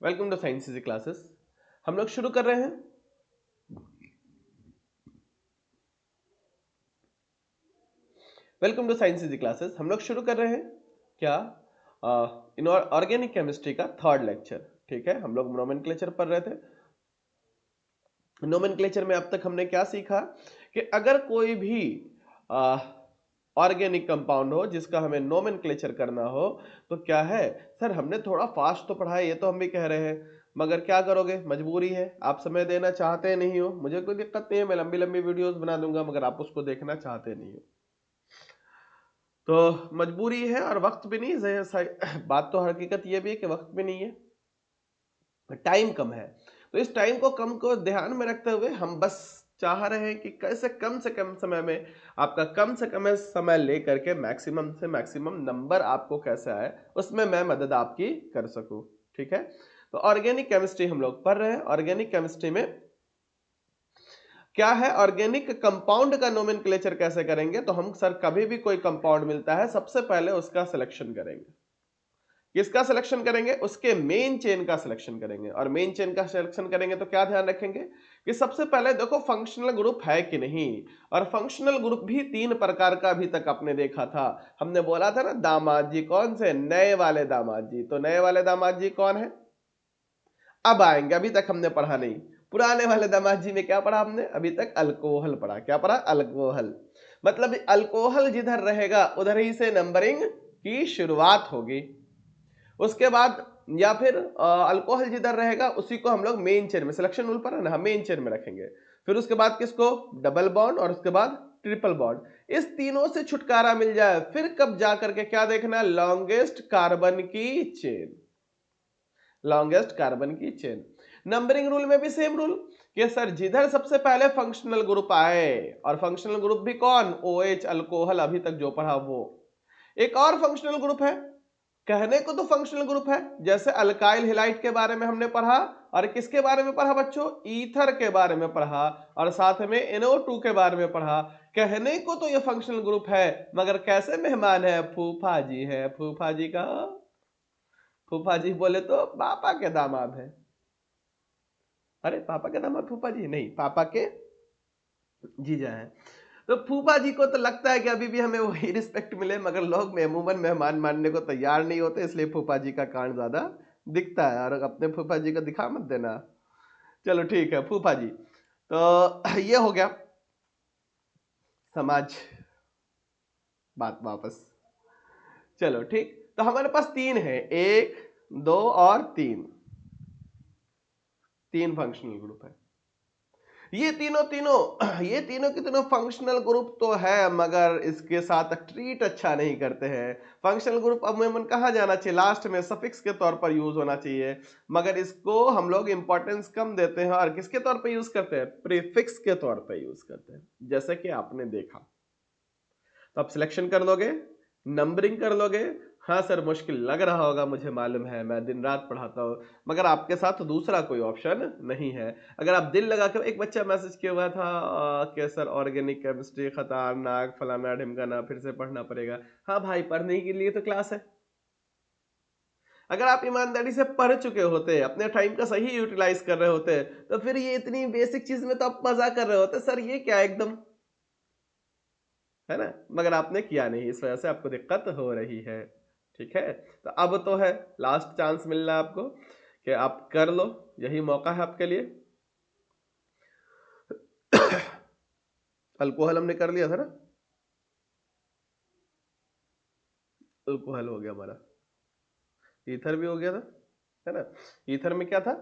Welcome to science easy classes. हम लोग शुरू कर रहे हैं welcome to science easy classes. हम लोग शुरू कर रहे हैं क्या इन ऑर्गेनिक केमिस्ट्री का थर्ड लेक्चर। ठीक है, हम लोग नोमेनक्लेचर पढ़ रहे थे। नोमेनक्लेचर में अब तक हमने क्या सीखा कि अगर कोई भी ऑर्गेनिक कंपाउंड हो जिसका हमें नोमेनक्लेचर करना हो तो क्या है। सर हमने थोड़ा फास्ट तो पढ़ा है, ये तो हम भी कह रहे हैं, मगर क्या करोगे, मजबूरी है। आप समय देना चाहते नहीं हो, मुझे कोई दिक्कत नहीं है, मैं लंबी लंबी वीडियोस बना दूंगा, मगर आप उसको देखना चाहते नहीं हो तो मजबूरी है और वक्त भी नहीं है। बात तो हकीकत ये भी है कि वक्त भी नहीं है, टाइम कम है। तो इस टाइम को कम को ध्यान में रखते हुए हम बस चाह रहे हैं कि कैसे कम से कम समय में आपका कम से कम समय लेकर के मैक्सिमम से मैक्सिमम नंबर आपको कैसे आए उसमें मैं मदद आपकी कर सकूं। ठीक है, तो ऑर्गेनिक केमिस्ट्री हम लोग पढ़ रहे हैं। ऑर्गेनिक केमिस्ट्री में क्या है, ऑर्गेनिक कंपाउंड का नोमेनक्लेचर कैसे करेंगे। तो हम सर कभी भी कोई कंपाउंड मिलता है सबसे पहले उसका सिलेक्शन करेंगे। किसका सिलेक्शन करेंगे, उसके मेन चेन का सिलेक्शन करेंगे। और मेन चेन का सिलेक्शन करेंगे तो क्या ध्यान रखेंगे कि सबसे पहले देखो फंक्शनल ग्रुप है कि नहीं। और फंक्शनल ग्रुप भी तीन प्रकार का अभी तक आपने देखा था। हमने बोला था ना, दामाद जी कौन से, नए वाले दामाद जी। तो नए वाले दामाद जी कौन है, अब आएंगे, अभी तक हमने पढ़ा नहीं। पुराने वाले दामाद जी में क्या पढ़ा हमने, अभी तक अल्कोहल पढ़ा। क्या पढ़ा, अल्कोहल। मतलब अल्कोहल जिधर रहेगा उधर ही से नंबरिंग की शुरुआत होगी। उसके बाद या फिर अल्कोहल जिधर रहेगा उसी को हम लोग मेन चेन में, सिलेक्शन रूल पर है ना, हम मेन चेन में रखेंगे। फिर उसके बाद किसको, डबल बॉन्ड, और उसके बाद ट्रिपल बॉन्ड। इस तीनों से छुटकारा मिल जाए फिर कब जा करके क्या देखना, लॉन्गेस्ट कार्बन की चेन। लॉन्गेस्ट कार्बन की चेन। नंबरिंग रूल में भी सेम रूल कि सर जिधर सबसे पहले फंक्शनल ग्रुप आए, और फंक्शनल ग्रुप भी कौन, OH अल्कोहल, अभी तक जो पढ़ा वो। एक और फंक्शनल ग्रुप है, कहने को तो फंक्शनल ग्रुप है, जैसे अल्काइल हैलाइड के बारे में हमने पढ़ा, और किसके बारे में पढ़ा बच्चों, ईथर के बारे में पढ़ा, और साथ में NO2 के बारे में पढ़ा। कहने को तो ये फंक्शनल ग्रुप है, मगर कैसे मेहमान है, फूफा जी है। फूफा जी का, फूफा जी बोले तो पापा के दामाद है। अरे पापा के दामाद फूफा जी नहीं, पापा के जीजा है। तो फूफा जी को तो लगता है कि अभी भी हमें वही रिस्पेक्ट मिले, मगर लोग अमूमन मेहमान मानने को तैयार नहीं होते, इसलिए फूफा जी का कांड ज्यादा दिखता है। और अपने फूफा जी को दिखा मत देना। चलो ठीक है, फूफा जी। तो ये हो गया समाज बात वापस। चलो ठीक, तो हमारे पास तीन है, एक दो और तीन, तीन फंक्शनल ग्रुप है। ये तीनों तीनों ये तीनों के तीनों फंक्शनल ग्रुप तो है, मगर इसके साथ ट्रीट अच्छा नहीं करते हैं। फंक्शनल ग्रुप अमूमन कहाँ जाना चाहिए, लास्ट में सफिक्स के तौर पर यूज होना चाहिए, मगर इसको हम लोग इंपॉर्टेंस कम देते हैं और किसके तौर पर यूज करते हैं, प्रीफिक्स के तौर पर यूज करते हैं। जैसे कि आपने देखा, तो आप सिलेक्शन कर लोगे, नंबरिंग कर लोगे। हाँ सर मुश्किल लग रहा होगा, मुझे मालूम है, मैं दिन रात पढ़ाता हूँ, मगर आपके साथ दूसरा कोई ऑप्शन नहीं है। अगर आप दिल लगा कर, एक बच्चा मैसेज किया हुआ था कि सर ऑर्गेनिक केमिस्ट्री खतरनाक, फलाना ढिमकाना, फिर से पढ़ना पड़ेगा। हाँ भाई, पढ़ने के लिए तो क्लास है। अगर आप ईमानदारी से पढ़ चुके होते, अपने टाइम का सही यूटिलाइज कर रहे होते, तो फिर ये इतनी बेसिक चीज में तो आप मजा कर रहे होते, सर ये क्या एकदम, है ना। मगर आपने किया नहीं, इस वजह से आपको दिक्कत हो रही है। ठीक है, तो अब तो है लास्ट चांस मिल रहा है आपको कि आप कर लो, यही मौका है आपके लिए। अल्कोहल हमने कर लिया था ना, अल्कोहल हो गया हमारा। ईथर भी हो गया था, है ना। ईथर में क्या था,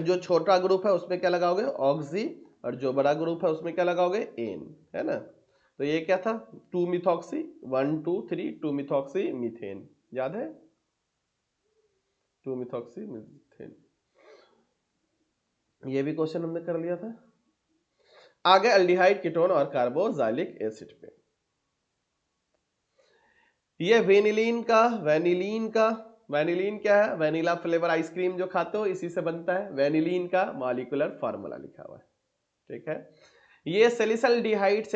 जो छोटा ग्रुप है उसमें क्या लगाओगे, ऑक्सी, और जो बड़ा ग्रुप है उसमें क्या लगाओगे, एन, है ना। तो ये क्या था, 2 मिथॉक्सी, 1 2 3, 2 मिथॉक्सी मीथेन, याद है, 2 मिथॉक्सी मीथेन। ये भी क्वेश्चन हमने कर लिया था। आगे अल्डिहाइड, कीटोन और कार्बोक्सिलिक एसिड पे, ये वेनिलीन क्या है, वेनिला फ्लेवर आइसक्रीम जो खाते हो इसी से बनता है। वेनिलीन का मॉलिक्यूलर फार्मूला लिखा हुआ है। ठीक है, ये सैलिसिलडिहाइड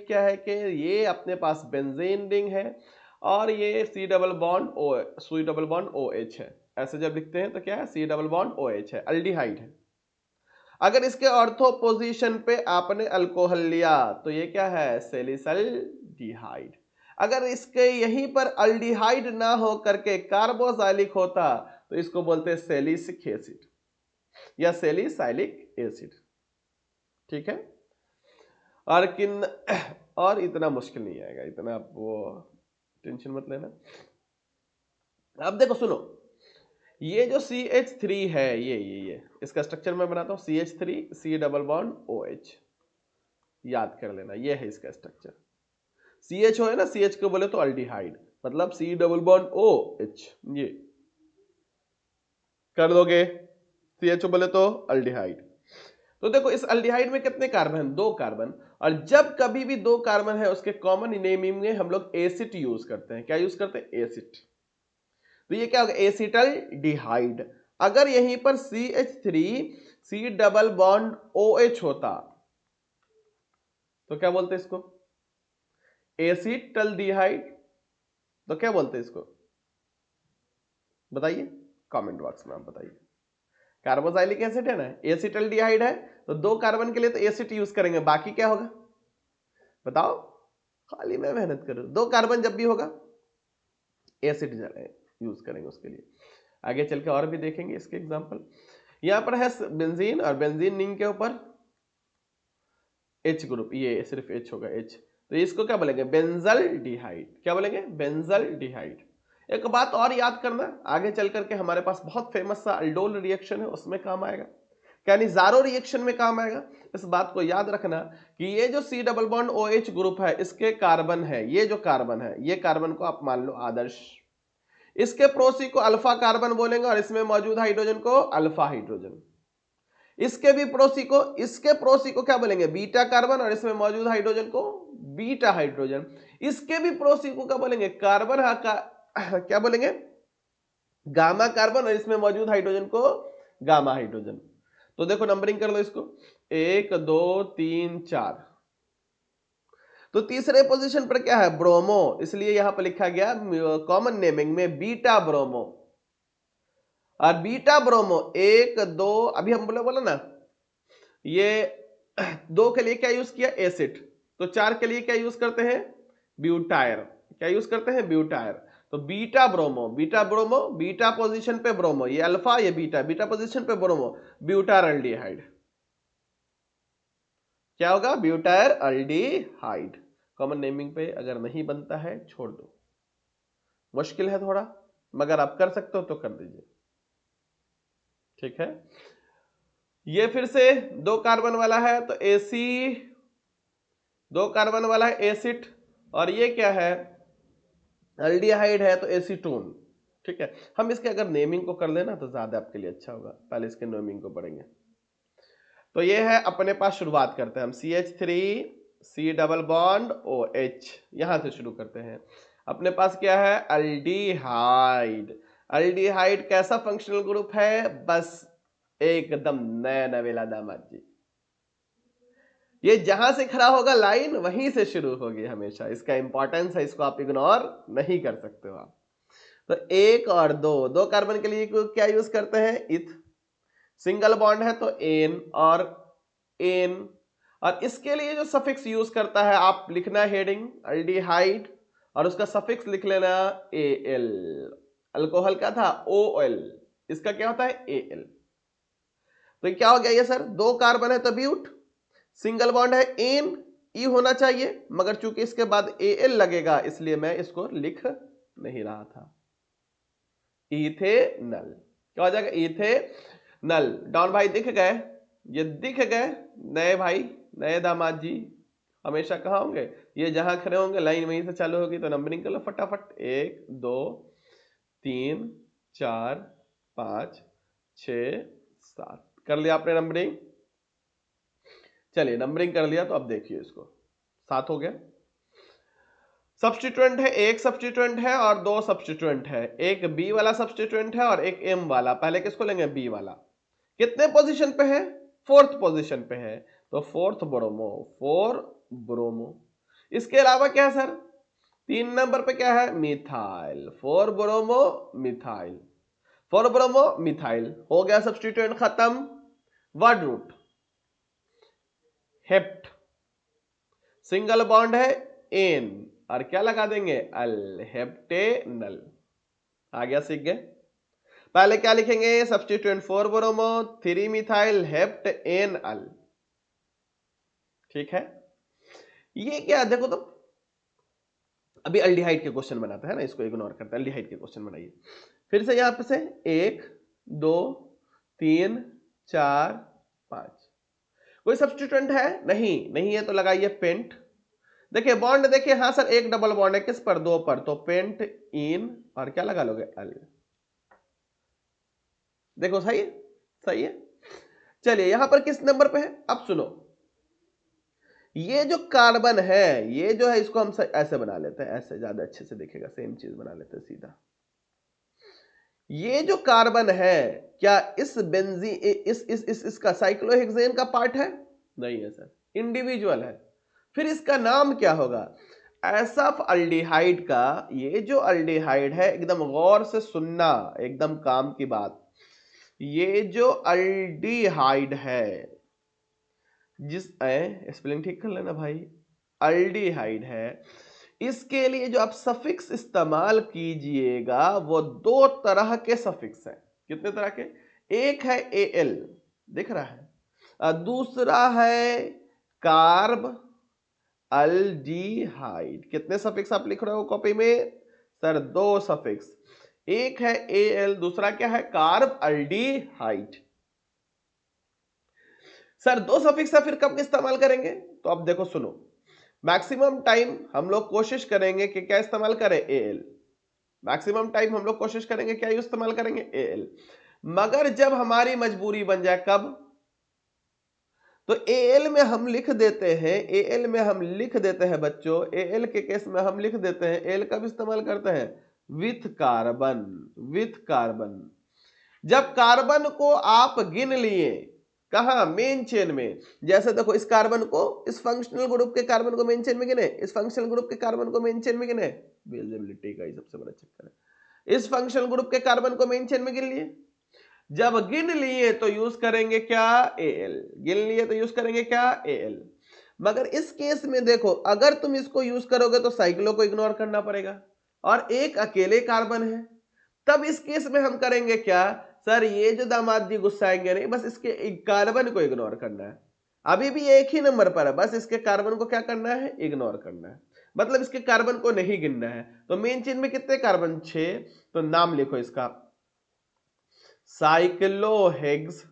क्या है कि ये अपने पास बेंजीन रिंग है, और ये C double bond O H है। ऐसे जब लिखते हैं तो क्या है, सी डबल बॉन्ड OH है, अल्डिहाइड है। अगर इसके ऑर्थो पोजीशन पे आपने अल्कोहल लिया तो ये क्या है, सैलिसल्डिहाइड। अगर इसके यहीं पर अल्डिहाइड ना हो करके कार्बोक्सिलिक होता तो इसको बोलते हैं सैलिसिक एसिड या सैलिसाइलिक एसिड। ठीक है, और इतना मुश्किल नहीं आएगा, इतना आप वो टेंशन मत लेना। अब देखो सुनो, ये जो CH3 है, ये इसका स्ट्रक्चर मैं बनाता हूं, CH3 C double bond OH, याद कर लेना, ये है इसका स्ट्रक्चर। CHO है ना, CH को बोले तो अल्डिहाइड, मतलब C डबल बॉन्ड OH, ये कर दोगे, CHO बोले तो अल्डिहाइड। तो देखो इस अल्डिहाइड में कितने कार्बन, 2 कार्बन, और जब कभी भी 2 कार्बन है उसके कॉमन नेमिंग में हम लोग एसिड यूज करते हैं। क्या यूज करते हैं, एसिड। तो ये क्या होगा, एसिटल्डिहाइड। अगर यहीं पर CH3 C double bond OH होता तो क्या बोलते इसको, एसिटल्डिहाइड। तो क्या बोलते इसको, बताइए कमेंट बॉक्स में, आप बताइए। कार्बोक्सिलिक एसिड है ना, एसिटल्डिहाइड है, तो 2 कार्बन के लिए तो एसिड यूज करेंगे, बाकी क्या होगा बताओ, खाली मैं मेहनत करूं, 2 कार्बन जब भी होगा एसिड यूज करेंगे उसके लिए। आगे चल के और भी देखेंगे इसके एग्जांपल। यहां पर है बेंजीन, और बेंजीन रिंग के ऊपर H ग्रुप, ये सिर्फ H होगा, H, तो इसको क्या बोलेंगे, बेंजल्डिहाइड। क्या बोलेंगे, बेंजल्डिहाइड। एक बात और याद करना, आगे चल करके हमारे पास बहुत फेमस सा अल्डोल रिएक्शन है, उसमें काम आएगा, यानी ज़ारो रिएक्शन में काम आएगा। इस बात को याद रखना कि ये जो C double bond OH group है, इसके कार्बन है, ये जो कार्बन है, ये कार्बन को आप मान लो आदर्श, इसके प्रोसी को अल्फा कार्बन बोलेंगे और इसमें मौजूद हाइड्रोजन को अल्फा हाइड्रोजन। इसके प्रोसी को क्या बोलेंगे, बीटा कार्बन, और इसमें मौजूद हाइड्रोजन को बीटा हाइड्रोजन। इसके भी प्रोसी को क्या बोलेंगे, कार्बन क्या बोलेंगे, गामा कार्बन, और इसमें मौजूद हाइड्रोजन को गामा हाइड्रोजन। तो देखो नंबरिंग कर लो इसको, 1 2 3 4। तो तीसरे पोजीशन पर क्या है, ब्रोमो, इसलिए यहां पर लिखा गया कॉमन नेमिंग में बीटा ब्रोमो। और बीटा ब्रोमो 1 2, अभी हम बोला ना, ये 2 के लिए क्या यूज किया, एसिड, तो 4 के लिए क्या यूज करते हैं, ब्यूटायर। क्या यूज करते हैं, ब्यूटायर। तो beta bromo, beta bromo, beta position पे ब्रोमो, ये अल्फा ये बीटा, बीटा पोजीशन पे ब्रोमो, ब्यूटारल्डिहाइड। क्या होगा, ब्यूटायर अल्डिहाइड। कॉमन नेमिंग पे अगर नहीं बनता है छोड़ दो, मुश्किल है थोड़ा, मगर आप कर सकते हो तो कर दीजिए। ठीक है, ये फिर से 2 कार्बन वाला है तो AC, 2 कार्बन वाला है एसिड, और ये क्या है, अल्डिहाइड है तो एसीटोन। ठीक है, हम इसके अगर नेमिंग को कर लेना तो ज्यादा आपके लिए अच्छा होगा, पहले इसके नेमिंग को पढ़ेंगे। तो ये है अपने पास, शुरुआत करते हैं हम, CH3 C double bond OH, यहां से शुरू करते हैं। अपने पास क्या है, अल्डिहाइड। अल्डिहाइड कैसा फंक्शनल ग्रुप है, बस एकदम नया नवेला दामाद जी, ये जहां से खड़ा होगा लाइन वहीं से शुरू होगी हमेशा, इसका इंपॉर्टेंस है, इसको आप इग्नोर नहीं कर सकते हो आप। तो 1 और 2, 2 कार्बन के लिए क्या यूज करते हैं, इथ। सिंगल बॉन्ड है तो एन और एन, और इसके लिए जो सफिक्स यूज करता है आप लिखना हेडिंग अल्डिहाइड, और उसका सफिक्स लिख लेना एल। अल्कोहल का था OL, इसका क्या होता है एल। तो क्या हो गया ये सर, 2 कार्बन है तो ब्यूट, सिंगल बॉन्ड है एन, ई होना चाहिए, मगर चूंकि इसके बाद एल लगेगा इसलिए मैं इसको लिख नहीं रहा था, इथेनल। क्या हो जाएगा, इथेनल। डॉन भाई दिख गए, ये दिख गए नए भाई, नए दामाद जी, हमेशा कहाँ होंगे, ये जहां खड़े होंगे लाइन वहीं से चालू होगी। तो नंबरिंग कर लो फटाफट, 1 2 3 4 5 6 7, कर लिया आपने नंबरिंग। चलिए नंबरिंग कर लिया तो अब देखिए इसको, 7 हो गया। सब्स्टिट्यूएंट है, एक सब्स्टिट्यूएंट है और 2 सब्स्टिट्यूएंट है, एक बी वाला सब्स्टिट्यूएंट है और एक एम वाला। पहले किसको लेंगे, बी वाला। कितने पोजीशन पे है, 4th पोजीशन पे है, तो 4th ब्रोमो, 4 ब्रोमो। इसके अलावा क्या है सर, 3 नंबर पे क्या है, methyl, 4 bromo methyl. 4 bromo methyl हो गया, सब्स्टिट्यूएंट खत्म। Word root hept, single bond है एन और क्या लगा देंगे अल, हेप्टेनल। आ गया, सीख गए। पहले क्या लिखेंगे, substituent 4 bromo 3 methyl hept en al. ठीक है, ये क्या देखो तो अभी अल्डिहाइड के क्वेश्चन बनाते हैं ना, इसको इग्नोर करते हैं, अल्डिहाइड के क्वेश्चन बनाइए फिर से। यहां पे से 1 2 3 4 5, कोई सब्स्टिट्यूएंट है नहीं, नहीं है तो लगाइए पेंट। देखिए बॉन्ड, देखिए हाँ सर एक डबल बॉन्ड है, किस पर, 2 पर, तो पेंट इन और क्या लगा लोगे अल। देखो सही है, सही है। चलिए यहां पर किस नंबर पे है, अब सुनो, ये जो कार्बन है ये जो है इसको हम ऐसे बना लेते हैं, ऐसे ज्यादा अच्छे से दिखेगा, सेम चीज बना लेते हैं सीधा। ये जो कार्बन है क्या इस बेंजी इसका साइक्लोहेक्सेन का पार्ट है, नहीं है सर, इंडिविजुअल है। फिर इसका नाम क्या होगा, एसफ अल्डिहाइड का। ये जो अल्डिहाइड है एकदम गौर से सुनना, एकदम काम की बात, ये जो अल्डिहाइड है, जिस स्पेलिंग ठीक कर लेना भाई, अल्डिहाइड है, इसके लिए जो आप सफिक्स इस्तेमाल कीजिएगा वो 2 तरह के सफिक्स हैं। कितने तरह के, एक है एल, दिख रहा है, और दूसरा है कार्ब अल्डिहाइड। कितने सफिक्स आप लिख रहे हो कॉपी में सर, 2 सफिक्स, एक है एल, दूसरा क्या है कार्ब अल्डिहाइड। सर 2 सफिक्स है, फिर कब इस्तेमाल करेंगे, तो अब देखो सुनो, मैक्सिमम टाइम हम लोग कोशिश करेंगे कि क्या इस्तेमाल करें, एल। मैक्सिमम टाइम हम लोग कोशिश करेंगे क्या इस्तेमाल करेंगे, एल। मगर जब हमारी मजबूरी बन जाए, कब, तो एल में हम लिख देते हैं, एल में हम लिख देते हैं बच्चों, एल के केस में हम लिख देते हैं, एल कब इस्तेमाल करते हैं, विथ कार्बन, विथ कार्बन। जब कार्बन को आप गिन लिए कहा, मेन चेन में, जैसे देखो इस कार्बन को, इस फंक्शनल ग्रुप के कार्बन को मेन चेन में गिने, इस फंक्शनल ग्रुप के कार्बन को मेन चेन में गिने, विजिबिलिटी का ही सबसे बड़ा चक्कर है। इस फंक्शनल ग्रुप के कार्बन को मेन चेन में गिन लिए, जब गिन लिए तो यूज करेंगे क्या, एल। गिन लिए तो यूज करेंगे क्या, एल। मगर इस केस में देखो, अगर तुम इसको यूज करोगे तो साइक्लो को इग्नोर करना पड़ेगा और एक अकेले कार्बन है, तब इस केस में हम करेंगे क्या, सर ये जो दामाद जी गुस्साएंगे नहीं, बस इसके कार्बन को इग्नोर करना है। अभी भी एक ही नंबर पर है, बस इसके कार्बन को क्या करना है, इग्नोर करना है, मतलब इसके कार्बन को नहीं गिनना है। तो मेन चेन में कितने कार्बन, 6, तो नाम लिखो इसका साइक्लोहेक्स,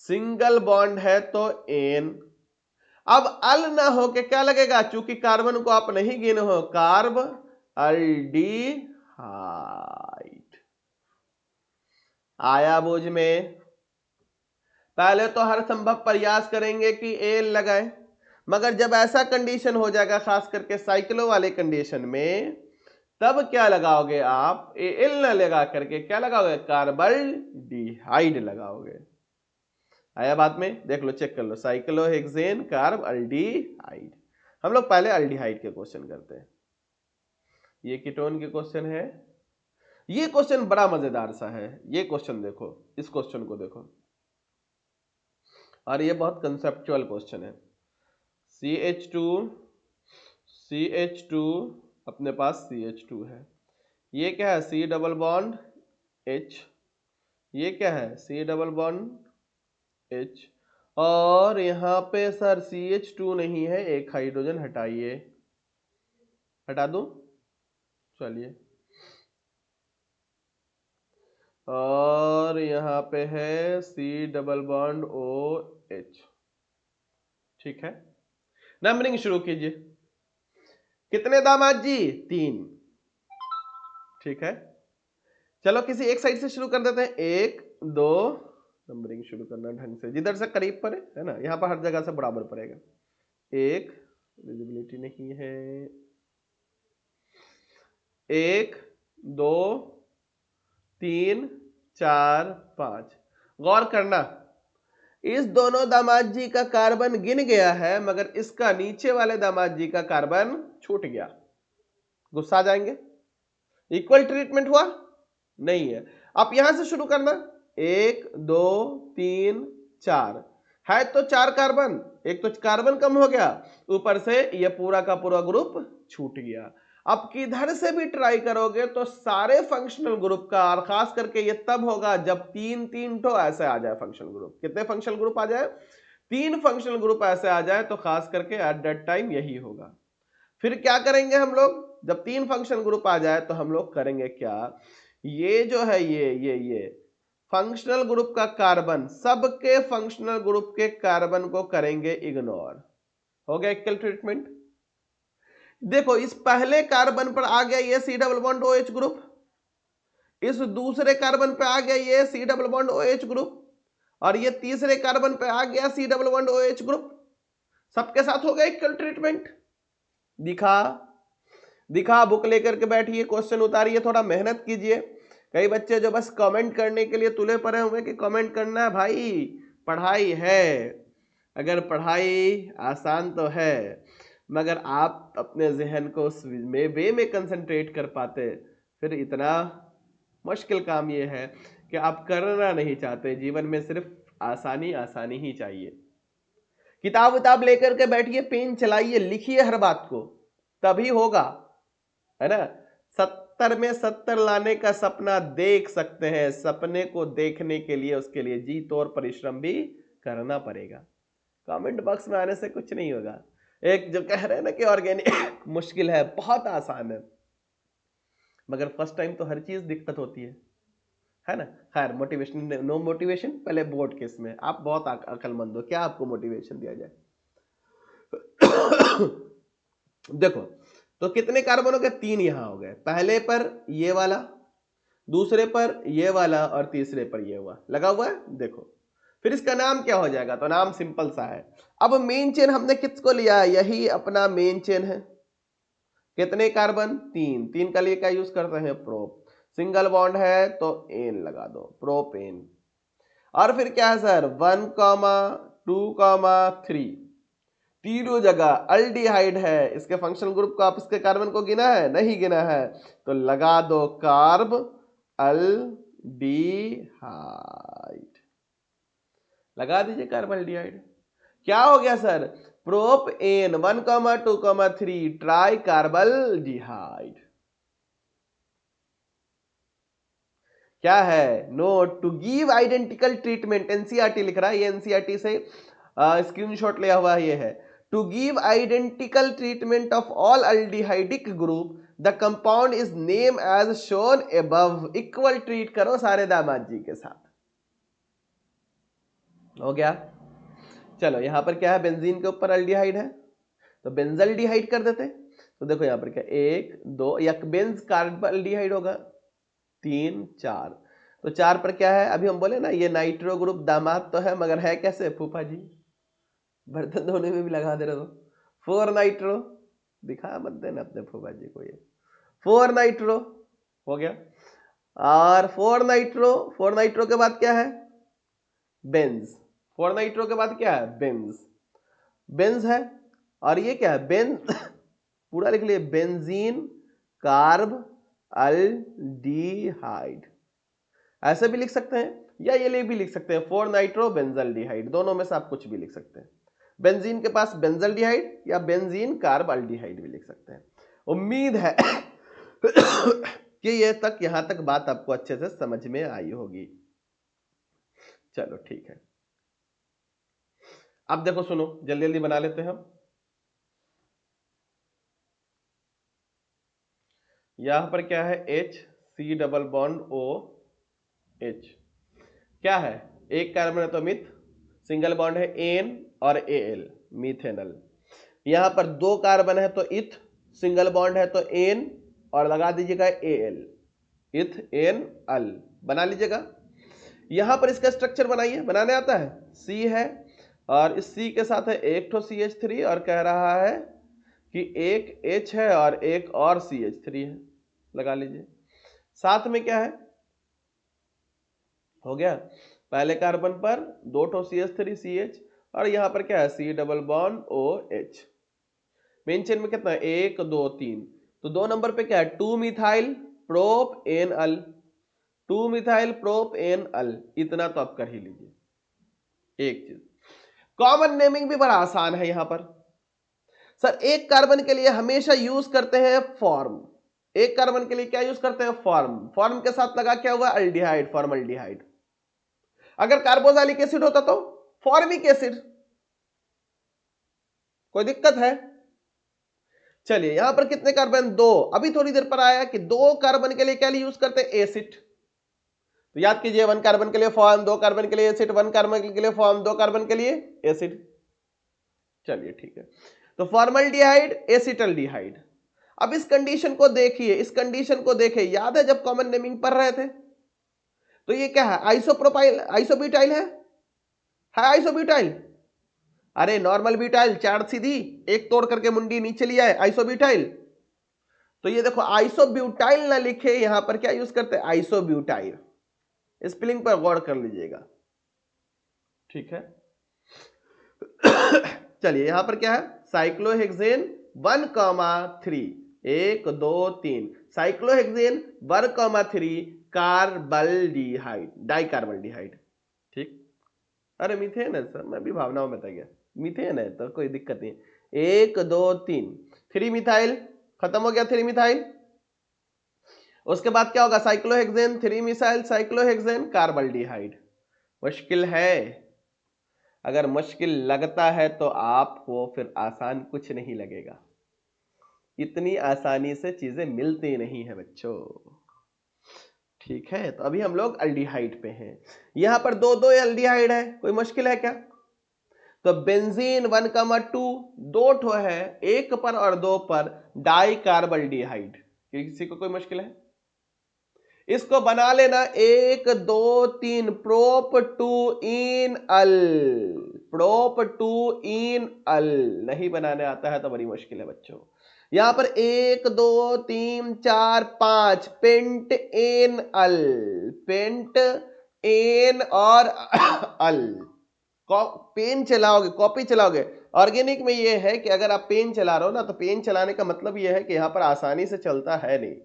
सिंगल बॉन्ड है तो एन। अब अल ना हो के क्या लगेगा, चूंकि कार्बन को आप नहीं गिने हो, कार्ब अल्डिहाइड। आया बोझ में। पहले तो हर संभव प्रयास करेंगे कि एल लगाएं, मगर जब ऐसा कंडीशन हो जाएगा, खास करके साइक्लो वाले कंडीशन में, तब क्या लगाओगे आप, एल ना लगा करके क्या लगाओगे, कार्बल्डिहाइड लगाओगे। आया बात में, देख लो, चेक कर लो, साइक्लोहेक्सेन कार्ब अल्डिहाइड। हम लोग पहले अल्डिहाइड के क्वेश्चन करते हैं, ये कीटोन के क्वेश्चन है। ये क्वेश्चन बड़ा मजेदार सा है, ये क्वेश्चन देखो, इस क्वेश्चन को देखो, और ये बहुत कंसेप्चुअल क्वेश्चन है। CH2 अपने पास CH2 है, ये क्या है, C डबल बॉन्ड H, ये क्या है, C डबल बॉन्ड H, और यहां पे सर CH2 नहीं है, एक हाइड्रोजन हटाइए, हटा दूं, चलिए, और यहां पे है C डबल बॉन्ड OH। ठीक है, नंबरिंग शुरू कीजिए, कितने दामाद जी, 3। ठीक है, चलो किसी एक साइड से शुरू कर देते हैं, 1 2, नंबरिंग शुरू करना ढंग से, जिधर से करीब पड़े है ना, यहां पर हर जगह से बराबर पड़ेगा। 1, विजिबिलिटी नहीं है, 1 2 3 4 5। गौर करना, इस दोनों दामाद जी का कार्बन गिन गया है, मगर इसका नीचे वाले दामाद जी का कार्बन छूट गया। गुस्सा आ जाएंगे, इक्वल ट्रीटमेंट हुआ, नहीं है। आप यहां से शुरू करना, 1 2 3 4 है तो 4 कार्बन, एक तो कार्बन कम हो गया, ऊपर से ये पूरा का पूरा ग्रुप छूट गया। अब किधर से भी ट्राई करोगे तो सारे फंक्शनल ग्रुप का, और खास करके ये तब होगा जब 3 तो ऐसे आ जाए फंक्शनल ग्रुप। कितने फंक्शनल ग्रुप आ जाए? 3 फंक्शनल ग्रुप ऐसे आ जाए तो खास करके एट दैट टाइम यही होगा। फिर क्या करेंगे हम लोग? जब 3 फंक्शनल ग्रुप आ जाए तो हम लोग करेंगे क्या, ये जो है ये फंक्शनल ग्रुप का कार्बन, सबके फंक्शनल ग्रुप के कार्बन को करेंगे इग्नोर। हो गया इक्वल ट्रीटमेंट। देखो इस पहले कार्बन पर आ गया ये C double bond OH group, इस दूसरे कार्बन पे आ गया ये C double bond OH group, और ये तीसरे कार्बन पे आ गया C double bond OH group. सबके साथ हो गया इक्वल ट्रीटमेंट। दिखा दिखा बुक लेकर के बैठिए, क्वेश्चन उतारिए, थोड़ा मेहनत कीजिए। कई बच्चे जो बस कमेंट करने के लिए तुले पड़े हुए कि कमेंट करना है, भाई पढ़ाई है, अगर पढ़ाई आसान तो है, मगर आप अपने जहन को उस वे में कंसंट्रेट कर पाते, फिर इतना मुश्किल काम ये है कि आप करना नहीं चाहते। जीवन में सिर्फ आसानी आसानी ही चाहिए। किताब उताब लेकर के बैठिए, पेन चलाइए, लिखिए हर बात को, तभी होगा, है ना। 70 में 70 लाने का सपना देख सकते हैं, सपने को देखने के लिए उसके लिए जी तोड़ परिश्रम भी करना पड़ेगा। कमेंट बॉक्स में आने से कुछ नहीं होगा। एक जो कह रहे हैं ना कि ऑर्गेनिक मुश्किल है, बहुत आसान है, मगर फर्स्ट टाइम तो हर चीज दिक्कत होती है ना। खैर मोटिवेशन, नो मोटिवेशन, पहले बोर्ड केस में आप बहुत अकलमंद हो, क्या आपको मोटिवेशन दिया जाए। देखो तो कितने कार्बन हो गए? 3 यहां हो गए, पहले पर ये वाला, दूसरे पर ये वाला, और तीसरे पर ये हुआ, लगा हुआ है। देखो फिर इसका नाम क्या हो जाएगा? तो नाम सिंपल सा है। अब मेन चेन हमने किसको लिया? यही अपना मेन चेन है। कितने कार्बन? 3 का लिए क्या यूज करते हैं? प्रोप। सिंगल बॉन्ड है तो एन लगा दो, प्रोपेन। और फिर क्या है सर? 1,2,3, तीनों जगह अल्डिहाइड है। इसके फंक्शनल ग्रुप को, आप इसके कार्बन को गिना है? नहीं गिना है, तो लगा दो कार्ब अल्डिहाइड, लगा दीजिए कार्ब अल्डिहाइड। क्या हो गया sir? Prop en 1,2,3 tri carbaldehyde. क्या है? Not to give identical treatment, NCERT लिख रहा है, ये एनसीईआरटी से स्क्रीनशॉट लिया हुआ ये है। To give identical treatment of all aldehydic group the compound is name as shown above. Equal treat करो सारे दामाद जी के साथ। हो गया। चलो यहां पर क्या है? बेंजीन के ऊपर अल्डिहाइड है तो बेंजल्डिहाइड कर देते। तो देखो यहां पर क्या, 1 2, या बेंज कार्बल्डिहाइड होगा, 3 4। तो 4 पर क्या है? अभी हम बोले ना ये नाइट्रो ग्रुप दामाद तो है, मगर है कैसे? फूफा जी, बर्तन धोने में भी लगा दे रहे हो। 4 नाइट्रो, दिखा मत देना अपने फूफा जी को, ये 4 नाइट्रो हो गया। और 4 नाइट्रो के बाद क्या है? बेंज। 4 नाइट्रो के बाद क्या है? बेंज। बेंज है, और ये क्या है? बेंज पूरा लिख लिए, बेंजीन कार्ब अल्डिहाइड। ऐसे भी लिख सकते हैं, या ये भी लिख सकते हैं 4 नाइट्रो बेंजल्डिहाइड, दोनों में से आप कुछ भी लिख सकते हैं। बेंजीन के पास बेंजल्डिहाइड या बेंजीन कार्ब अल्डिहाइड भी लिख सकते हैं। उम्मीद है कि ये तक, यहां तक बात आपको अच्छे से समझ में आई होगी। चलो ठीक है, अब देखो सुनो, जल्दी जल्दी बना लेते हैं हम। यहां पर क्या है? H C double bond O H, क्या है? एक कार्बन है तो मिथ, सिंगल बॉन्ड है एन और Al, मिथेनल। यहां पर 2 कार्बन है तो इथ, सिंगल बॉन्ड है तो एन, और लगा दीजिएगा Al, इथ एन अल, बना लीजिएगा। यहां पर इसका स्ट्रक्चर बनाइए, बनाने आता है? C है, और इस C के साथ है एक तो CH3, और कह रहा है कि एक H है और एक और CH3 है, लगा लीजिए। साथ में क्या है? हो गया, पहले कार्बन पर 2 ठो CH3 CH, और यहां पर क्या है? C double bond OH। Main chain में कितना है? 1 2 3, तो 2 नंबर पे क्या है? 2 मिथाइल प्रोप एन अल, 2 मिथाइल प्रोप एन अल, इतना तो आप कर ही लीजिए। एक चीज कॉमन नेमिंग भी बड़ा आसान है यहां पर। सर एक कार्बन के लिए हमेशा यूज करते हैं फॉर्म, एक कार्बन के लिए क्या यूज करते हैं फॉर्म, फॉर्म के साथ लगा क्या हुआ अल्डिहाइड, फॉर्मल्डिहाइड। अगर कार्बोक्सिलिक एसिड होता तो फॉर्मिक एसिड, कोई दिक्कत है? चलिए यहां पर कितने कार्बन, दो। अभी थोड़ी देर पर आया कि दो कार्बन के लिए क्या यूज करते हैं एसिड, तो याद कीजिए 1 कार्बन के लिए फॉर्म, 2 कार्बन के लिए एसिड, 1 कार्बन के लिए फॉर्म, 2 कार्बन के लिए एसिड। चलिए ठीक है, तो फॉर्मल्डिहाइड एसिटल्डिहाइड। अब इस कंडीशन को देखिए, इस कंडीशन को देखिए, याद है जब कॉमन नेमिंग पढ़ रहे थे तो ये क्या है, आइसोप्रोपाइल, आइसोब्यूटाइल है आइसोब्यूटाइल। अरे नॉर्मल ब्यूटाइल, चार सीधी, एक तोड़ करके मुंडी नीचे लिया है, आइसोब्यूटाइल। तो ये देखो आइसोब्यूटाइल ना लिखे, यहां पर क्या यूज करते हैं आइसोब्यूटाइल, स्पेलिंग पर गौर कर लीजिएगा, ठीक है। चलिए यहां पर क्या है साइक्लोहेक्सेन 1,3, 1 2 3 साइक्लोहेक्सेन 1,3 कार्बल्डिहाइड, डाइकार्बल्डिहाइड, ठीक। अरे मीथेन है सर, मैं भी भावनाओं में था गया, मीथेन है तो कोई दिक्कत नहीं। 1 2 3 3 मिथाइल, खत्म हो गया 3 मिथाइल। उसके बाद क्या होगा साइक्लोहेक्सेन 3 मिथाइल साइक्लोहेक्सेन कार्बल्डिहाइड। मुश्किल है, अगर मुश्किल लगता है तो आपको फिर आसान कुछ नहीं लगेगा, इतनी आसानी से चीजें मिलती नहीं है बच्चों, ठीक है। तो अभी हम लोग अल्डिहाइड पे हैं, यहां पर दो दो एल्डिहाइड है, कोई मुश्किल है क्या? तो बेंजीन 1,2 दो ठो है, एक पर और दो पर डाई कार्बल्डिहाइड, किसी को कोई मुश्किल है? इसको बना लेना 1 2 3 prop two yne al, prop two yne al. नहीं बनाने आता है तो बड़ी मुश्किल है बच्चों। यहां पर 1 2 3 4 5 पेंट एन अल, पेंट एन और अल। पेन चलाओगे, कॉपी चलाओगे, ऑर्गेनिक में ये है कि अगर आप पेन चला रहे हो ना, तो पेन चलाने का मतलब ये है कि यहां पर आसानी से चलता है नहीं।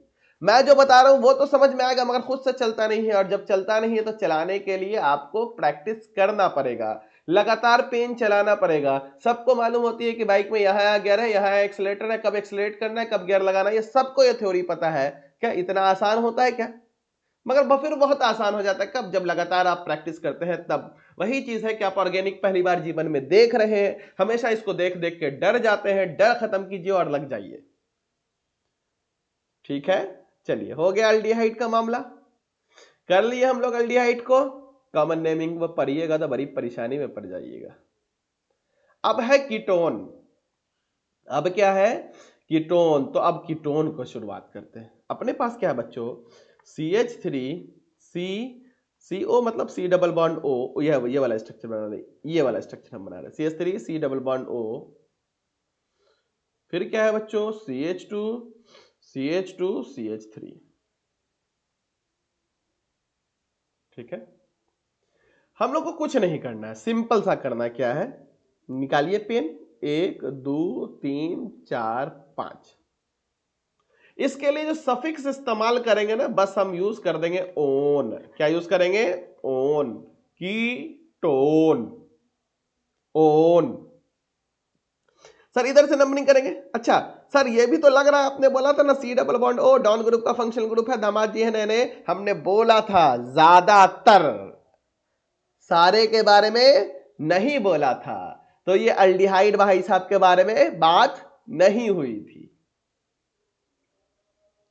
मैं जो बता रहा हूं वो तो समझ में आएगा, मगर खुद से चलता नहीं है, और जब चलता नहीं है तो चलाने के लिए आपको प्रैक्टिस करना पड़ेगा, लगातार पेन चलाना पड़ेगा। सबको मालूम होती है कि बाइक में यहाँ गियर है, यहाँ एक्सीलेटर है, कब एक्सीलेट करना है, कब गियर लगाना है, ये सबको ये थ्योरी पता है। क्या इतना आसान होता है क्या? मगर फिर बहुत आसान हो जाता है कब, जब लगातार आप प्रैक्टिस करते हैं तब। वही चीज है कि आप ऑर्गेनिक पहली बार जीवन में देख रहे हैं, हमेशा इसको देख देख के डर जाते हैं, डर खत्म कीजिए और लग जाइए, ठीक है। चलिए हो गया अल्डिहाइड का मामला, कर लिए हम लोग अल्डिहाइड को। कॉमन नेमिंग में पढ़िएगा तो बड़ी परेशानी में पड़ जाइएगा। अब है कीटोन, अब क्या है कीटोन। तो अब कीटोन को शुरुआत करते हैं। अपने पास क्या है बच्चों, CH3 C CO मतलब C डबल बॉन्ड O, ये वाला स्ट्रक्चर बना रहे, ये वाला स्ट्रक्चर हम बना रहे हैं, CH3 C double bond O। फिर क्या है बच्चों CH2 CH2 CH3, ठीक है। हम लोग को कुछ नहीं करना है, सिंपल सा करना है, क्या है, निकालिए पेन, 1 2 3 4 5। इसके लिए जो सफिक्स इस्तेमाल करेंगे ना, बस हम यूज कर देंगे ओन। क्या यूज करेंगे? Own, ketone, own. सर इधर से नंबरिंग करेंगे। अच्छा सर ये भी तो लग रहा है, आपने बोला था ना C डबल बॉन्ड O डॉन ग्रुप का फंक्शनल ग्रुप है, दामाद जी है नए नए, हमने बोला था, ज्यादातर, सारे के बारे में नहीं बोला था। तो ये अल्डिहाइड भाई साहब के बारे में बात नहीं हुई थी,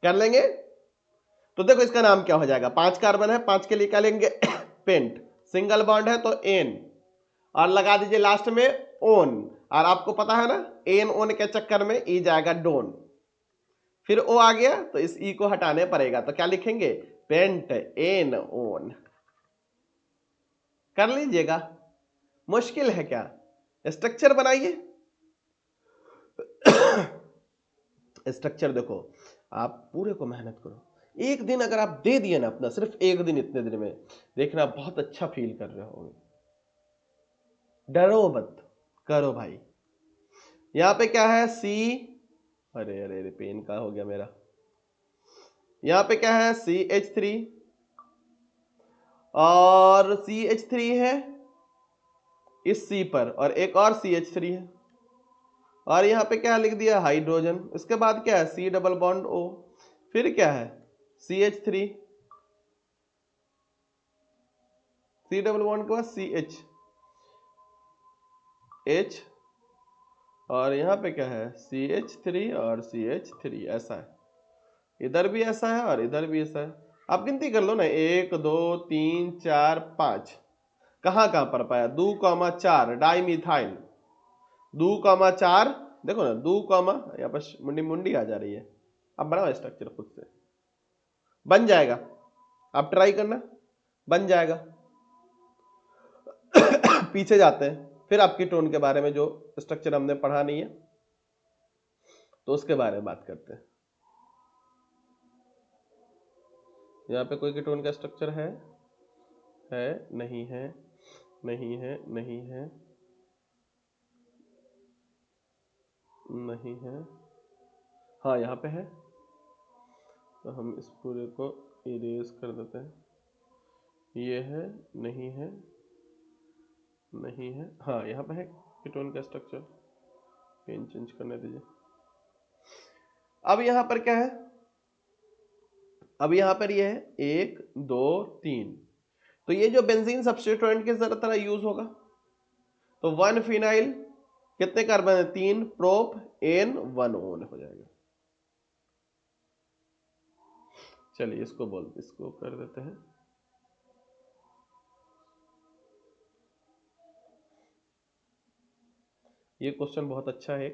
कर लेंगे। तो देखो इसका नाम क्या हो जाएगा, 5 कार्बन है, 5 के लिए क्या लेंगे पेंट, सिंगल बॉन्ड है तो एन, और लगा दीजिए लास्ट में ओन, और आपको पता है ना एन ओन के चक्कर में ई जाएगा डोन, फिर ओ आ गया तो इस ई को हटाने पड़ेगा, तो क्या लिखेंगे पेंट एन ओन। कर लीजिएगा, मुश्किल है क्या, स्ट्रक्चर बनाइए। स्ट्रक्चर देखो, आप पूरे को मेहनत करो, एक दिन अगर आप दे दिए ना अपना, सिर्फ एक दिन, इतने दिन में देखना बहुत अच्छा फील कर रहे होंगे। डरो मत, करो भाई। यहां पे क्या है सी, अरे अरे अरे पेन का हो गया मेरा, यहां पे क्या है CH3 और CH3 है इस C पर, और एक और CH3 है, और यहां पे क्या लिख दिया, हाइड्रोजन। इसके बाद क्या है, C डबल बॉन्ड O, फिर क्या है CH3, C डबल बॉन्ड के बाद CH, H, और यहां पे क्या है CH3 और CH3, ऐसा है, इधर भी ऐसा है और इधर भी ऐसा है। आप गिनती कर लो ना, 1 2 3 4 5, कहां कहां पर पाया, 2,4 डाइमिथाइल, 2,4, देखो ना 2, यहाँ पर मुंडी मुंडी आ जा रही है। अब बनाओ स्ट्रक्चर खुद से, बन जाएगा, आप ट्राई करना, बन जाएगा। पीछे जाते हैं, फिर आपकी टोन के बारे में, जो स्ट्रक्चर हमने पढ़ा नहीं है तो उसके बारे में बात करते हैं। यहाँ पे कोई कीटोन का स्ट्रक्चर है नहीं है, नहीं है, नहीं है, नहीं है, हाँ यहाँ पे है, तो हम इस पूरे को इरेज कर देते हैं। ये है, नहीं है, नहीं है, हाँ यहाँ पे है कीटोन का स्ट्रक्चर, पेन चेंज करने दीजिए। अब यहाँ पर क्या है, अब यहाँ पर ये है 1 2 3, तो ये जो बेंजीन सब्स्टिट्यूएंट की तरह यूज होगा, तो 1 फिनाइल, कितने कार्बन है 3, प्रोप एन 1 ओन हो जाएगा। चलिए इसको कर देते हैं, ये क्वेश्चन बहुत अच्छा है।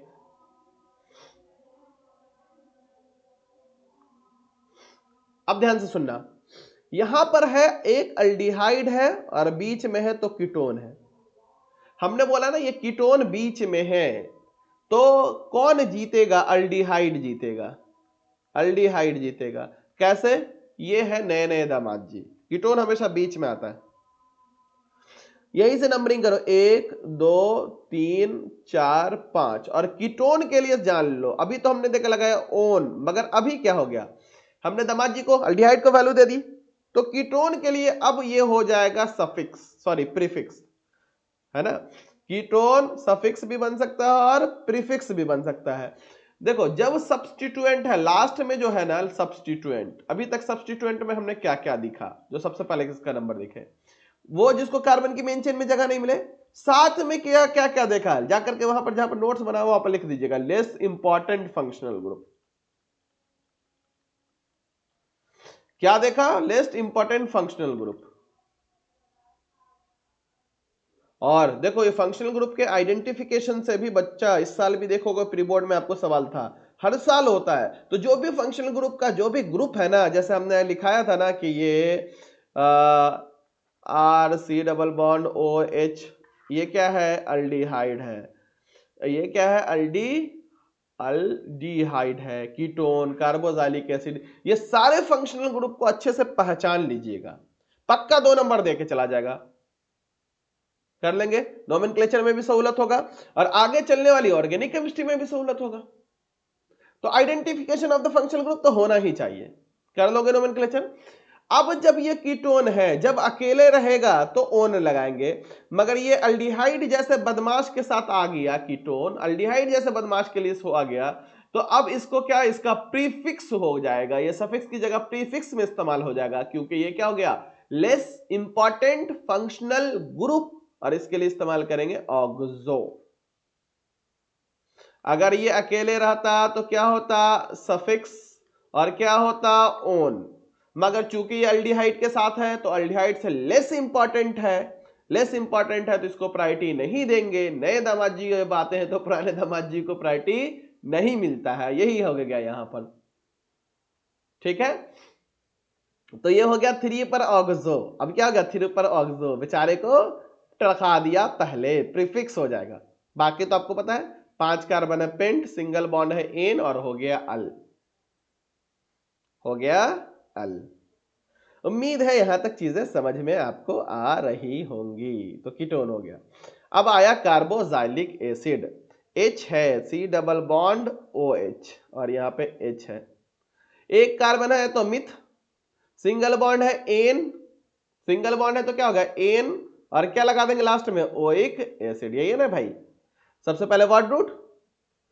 अब ध्यान से सुनना, यहां पर है एक अल्डिहाइड है और बीच में है तो कीटोन है। हमने बोला ना ये कीटोन बीच में है, तो कौन जीतेगा, अल्डिहाइड जीतेगा, अल्डिहाइड जीतेगा। कैसे, ये है नए नए दामाद जी, कीटोन हमेशा बीच में आता है। यहीं से नंबरिंग करो, 1 2 3 4 5, और कीटोन के लिए जान लो, अभी तो हमने देखा लगाया ओन, मगर अभी क्या हो गया, हमने दामाद जी को, अल्डिहाइड को वैल्यू दे दी, तो कीटोन के लिए अब ये हो जाएगा सफिक्स, सॉरी प्रीफिक्स, है ना। कीटोन सफिक्स भी बन सकता है और प्रीफिक्स भी बन सकता है। देखो जब सब्स्टिट्यूएंट है लास्ट में, जो है ना सब्स्टिट्यूएंट, अभी तक सब्स्टिट्यूएंट में हमने क्या क्या दिखा, जो सबसे पहले किसका नंबर दिखे, वो जिसको कार्बन की मेन चेन में जगह नहीं मिले, साथ में क्या क्या क्या देखा, जाकर के वहां पर जहां पर नोट्स बना हुआ वहां पर लिख दीजिएगा, लेस इंपॉर्टेंट फंक्शनल ग्रुप। क्या देखा, लेस्ट इंपॉर्टेंट फंक्शनल ग्रुप। और देखो ये फंक्शनल ग्रुप के आइडेंटिफिकेशन से भी बच्चा, इस साल भी देखोगे प्री बोर्ड में आपको सवाल था, हर साल होता है। तो जो भी फंक्शनल ग्रुप का जो भी ग्रुप है ना, जैसे हमने लिखाया था ना कि ये RC डबल बॉन्ड OH, ये क्या है, अल्डिहाइड है, ये क्या है, अल्डिहाइड है, कीटोन, कार्बोक्सिलिक एसिड, ये सारे फंक्शनल ग्रुप को अच्छे से पहचान लीजिएगा, पक्का 2 नंबर देके चला जाएगा। कर लेंगे, नोमेनक्लेचर में भी सहूलत होगा और आगे चलने वाली ऑर्गेनिक केमिस्ट्री में भी सहूलत होगा। तो identification of the functional group तो होना ही चाहिए, कर लोगे नोमेनक्लेचर। अब जब ये कीटोन है, जब अकेले रहेगा तो ओन लगाएंगे, मगर ये अल्डिहाइड जैसे बदमाश के साथ आ गया, कीटोन अल्डिहाइड जैसे बदमाश के लिए आ गया, तो अब इसको क्या, इसका प्रीफिक्स हो जाएगा, ये सफिक्स की जगह प्रीफिक्स में इस्तेमाल हो जाएगा, क्योंकि ये क्या हो गया, लेस इंपॉर्टेंट फंक्शनल ग्रुप, और इसके लिए इस्तेमाल करेंगे ऑक्सो। अगर ये अकेले रहता तो क्या होता, सफिक्स, और क्या होता, ओन, मगर चूंकि ये अल्डिहाइड के साथ है तो अल्डिहाइड से लेस इंपॉर्टेंट है, लेस इंपॉर्टेंट है तो इसको प्रायोरिटी नहीं देंगे। नए दामाद जी बातें हैं तो पुराने दामाद जी को प्रायोरिटी नहीं मिलता है, यही हो गया यहां पर, ठीक है। तो ये हो गया 3 पर ऑक्सो। अब क्या हो गया, 3 पर ऑक्सो, बेचारे को टरखा दिया, पहले प्रीफिक्स हो जाएगा। बाकी तो आपको पता है, 5 कार्बन है पेंट, सिंगल बॉन्ड है एन, और हो गया अल, हो गया अल। उम्मीद है यहां तक चीजें समझ में आपको आ रही होंगी। तो कीटोन हो गया। अब आया कार्बोक्सिलिक एसिड, H है, C डबल बॉन्ड OH, और यहां पे H है, एक कार्बन है तो मिथ, सिंगल बॉन्ड है एन, सिंगल बॉन्ड है तो क्या होगा एन, और क्या लगा देंगे लास्ट में, ओइक एसिड, यही है ना भाई। सबसे पहले वर्ड रूट,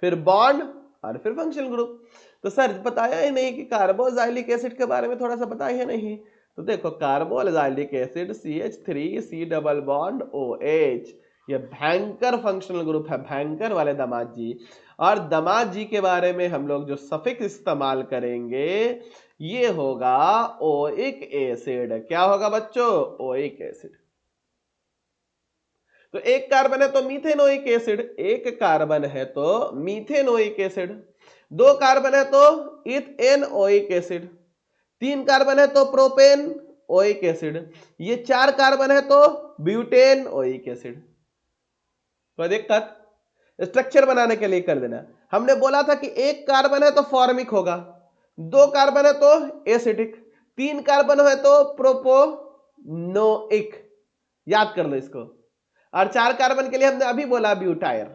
फिर बॉन्ड, और फिर फंक्शनल ग्रुप। तो सर बताया ही नहीं कि कार्बोजाइलिक एसिड के बारे में थोड़ा सा बताया ही नहीं। तो देखो carboxylic acid CH3C double bond OH, ये भयंकर फंक्शनल ग्रुप है, भयंकर वाले दामाद जी। और दामाद जी के बारे में हम लोग जो सफिक्स इस्तेमाल करेंगे ये होगा ओइक एसिड। क्या होगा बच्चों, ओइक एसिड। तो एक कार्बन है तो मीथेनोइक एसिड, एक कार्बन है तो मीथेनोइक एसिड, दो कार्बन है तो इथेनोइक एसिड, तीन कार्बन है तो प्रोपेन ओइक एसिड, ये चार कार्बन है तो ब्यूटेन ओइक एसिड। कोई दिक्कत? स्ट्रक्चर बनाने के लिए कर देना। हमने बोला था कि एक कार्बन है तो फॉर्मिक होगा, दो कार्बन है तो एसिडिक, तीन कार्बन है तो प्रोपोनोइक, याद कर लो इसको। और चार कार्बन के लिए हमने अभी बोला ब्यूटायर,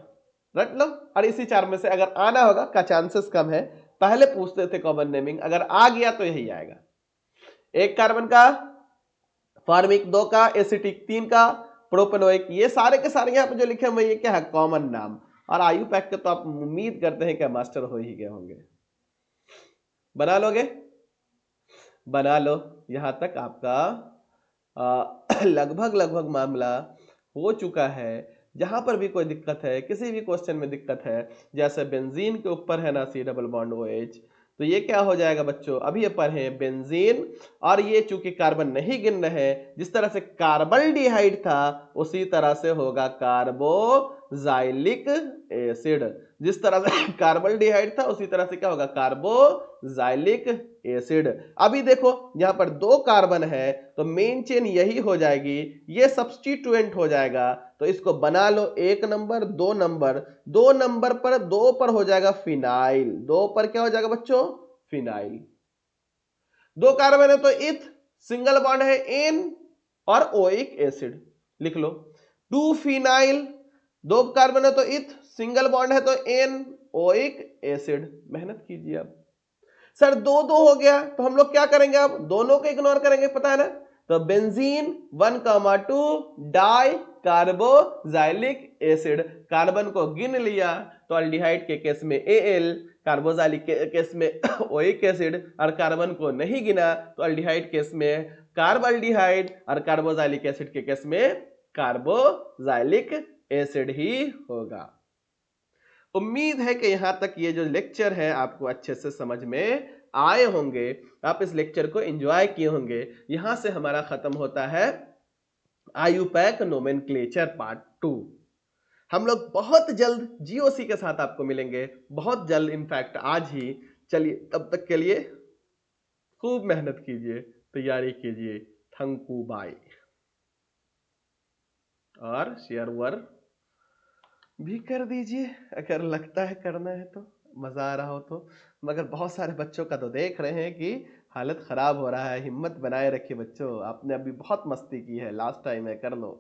रट लो। और इसी चार में से अगर आना होगा का चांसेस कम है, पहले पूछते थे कॉमन नेमिंग, अगर आ गया तो यही आएगा। एक कार्बन का फॉर्मिक, दो का एसिटिक, तीन का प्रोपेनोइक, ये सारे के सारे यहाँ पे जो लिखे हुए ये क्या है, कॉमन नाम। और आयु पैक के तो आप उम्मीद करते हैं कि मास्टर हो ही गए होंगे। बना लोगे? बना लो। यहां तक आपका लगभग लगभग मामला हो चुका है। जहां पर भी कोई दिक्कत है, किसी भी क्वेश्चन में दिक्कत है, जैसे बेंजीन के ऊपर है ना C डबल बॉन्ड OH, तो ये क्या हो जाएगा बच्चों, अभी ये पढ़े बेंजीन, और ये चूंकि कार्बन नहीं गिन रहे, जिस तरह से कार्बल्डिहाइड था उसी तरह से होगा कार्बोजाइलिक एसिड, जिस तरह से कार्बल्डिहाइड था उसी तरह से क्या होगा, कार्बोजाइलिक एसिड। अभी देखो यहां पर दो कार्बन है तो मेन चेन यही हो जाएगी, ये सब्स्टिट्यूएंट हो जाएगा, तो इसको बना लो। एक नंबर, दो नंबर, दो नंबर पर, दो पर हो जाएगा फिनाइल, दो पर क्या हो जाएगा बच्चों, फिनाइल। दो कार्बन है तो इथ, सिंगल बॉन्ड है एन, और ओइक एसिड लिख लो। टू फिनाइल, दो कार्बन है तो इथ, सिंगल बॉन्ड है तो एन, ओइक एसिड। मेहनत कीजिए। अब सर दो दो हो गया तो हम लोग क्या करेंगे, अब दोनों को इग्नोर करेंगे, पता है ना। तो benzene 1,2 di carboxylic acid, carbon को गिन लिया तो अल्डिहाइड के केस में Al, कार्बोजाइलिक के केस में ओइक एसिड, और कार्बन को नहीं गिना तो अल्डिहाइड केस में कार्बल्डिहाइड, और कार्बोजाइलिक एसिड के केस में कार्बोजाइलिक एसिड ही होगा। उम्मीद है कि यहां तक ये जो लेक्चर है आपको अच्छे से समझ में आए होंगे, आप इस लेक्चर को एंजॉय किए होंगे। यहां से हमारा खत्म होता है आयुपैक नोमेनक्लेचर पार्ट 2। हम लोग बहुत जल्द जीओसी के साथ आपको मिलेंगे, बहुत जल्द, इनफैक्ट आज ही। चलिए तब तक के लिए खूब मेहनत कीजिए, तैयारी कीजिए। Thank you, bye. और शेयर वर भी कर दीजिए अगर लगता है करना है तो, मजा आ रहा हो तो। मगर बहुत सारे बच्चों का तो देख रहे हैं कि हालत खराब हो रहा है। हिम्मत बनाए रखिए बच्चों, आपने अभी बहुत मस्ती की है, लास्ट टाइम है, कर लो।